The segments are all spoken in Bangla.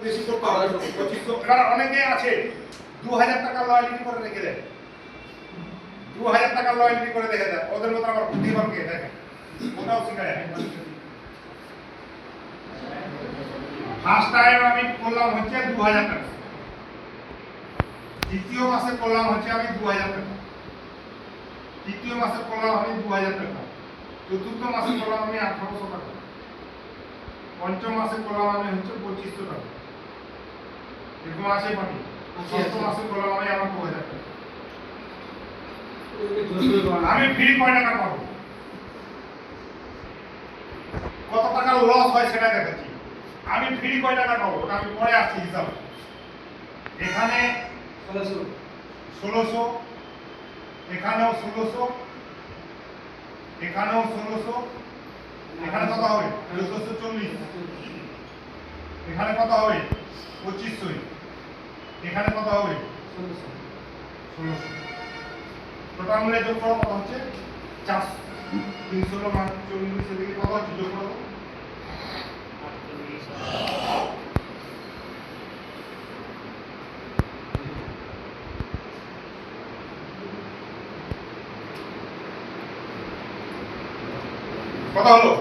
বেশি করতে হবে 2500। এবার অনেকে আছে 2000 টাকা লয়ালিটি করে রেখে দেয়, 2000 টাকা লয়ালিটি করে রেখে দেয়, ওদের মতো আবার বুদ্ধিমানকে দেখে ওটাও শিখায়। ফার্স্ট টাইম আমি করলাম হচ্ছে 2000 টাকা, দ্বিতীয় মাসে করলাম হচ্ছে আমি 2000 টাকা, তৃতীয় মাসে করলাম আমি 2000 টাকা, চতুর্থ মাসে করলাম আমি 1800 টাকা, পঞ্চম মাসে করলাম আমি হচ্ছে 2500 টাকা, এরকম আছে পানি। ষষ্ঠ মাসে করলাম আমি আমার 2000 টাকা। আমি ফ্রি কয় টাকা পাবো, কত টাকা লস হয় সেটা দেখাচ্ছি। আমি ফ্রি কয় টাকা পাবো ওটা আমি পরে আসছি হিসাব। এখানে 1600, এখানেও 1600, এখানেও 1600, এখানে কত হবে 1440, এখানে কত হবে 2500, এখানে কত হবে 1600। টোটাল মিলে যোগ করো কত হচ্ছে 400। 300 মান 40 এদিকে কত হচ্ছে যোগ করো, কত হলো?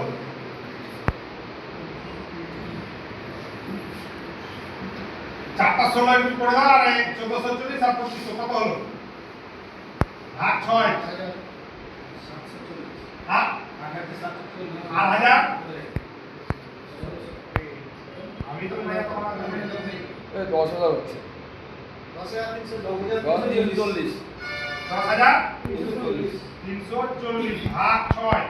4টা 16 একটু করে দাও আর 1440 আর 2500 কত হলো? ভাগ 6 হ্যাঁ 8000। আমি তো মানে তোমার 10,000 হচ্ছে 10,340 10,340 ভাগ 6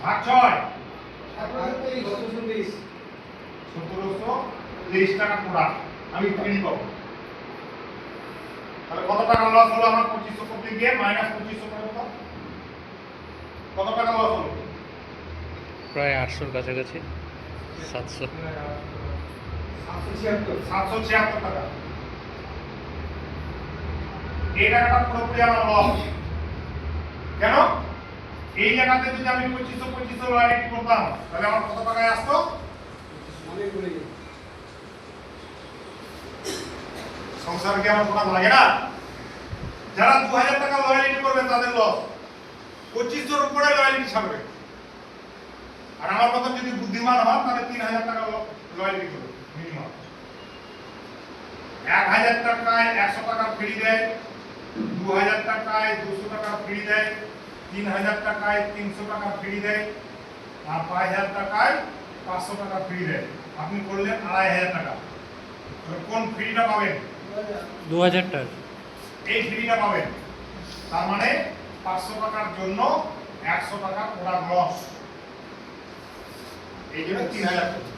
ভাগ 6 1723 টাকা পুরা আমি ফ্রি পাবো। তাহলে কত টাকা লস হলো আমার 2500 করতে গিয়ে মাইনাস 2500 করে দাও, কত টাকা লস হলো? প্রায় 800 কাছাকাছি 700 776 টাকা। এই টাকাটা পুরোপুরি আমার লস। কেন? এই জায়গাতে যদি আমি 2500 লয়ালিটি করতাম তাহলে আমার কত টাকায় আসতো? সংসার কি আমার কথা লাগে না? যারা 2000 টাকা লয়ালিটি করবে তাদের লস, 2500 এর উপরে লয়ালিটি ছাড়বে। আর আমার মত যদি বুদ্ধিমান হন তাহলে 3000 টাকা লয়ালিটি করবে মিনিমাম। 1000 টাকায় 100 টাকা ফ্রি দেয়, 2000 টাকায় 200 টাকা ফ্রি দেয়, 3000 টাকায় 300 টাকা ফ্রি দেয়, আর 5000 টাকায় 500 টাকা ফ্রি দেয়। আপনি করলেন 2500 টাকা, কোন ফ্রিটা পাবেন? 2000 টাকা এই ফ্রিটা পাবেন। তার মানে 500 টাকার জন্য 100 টাকা ওরা লস, এই জন্য 3000 টাকা।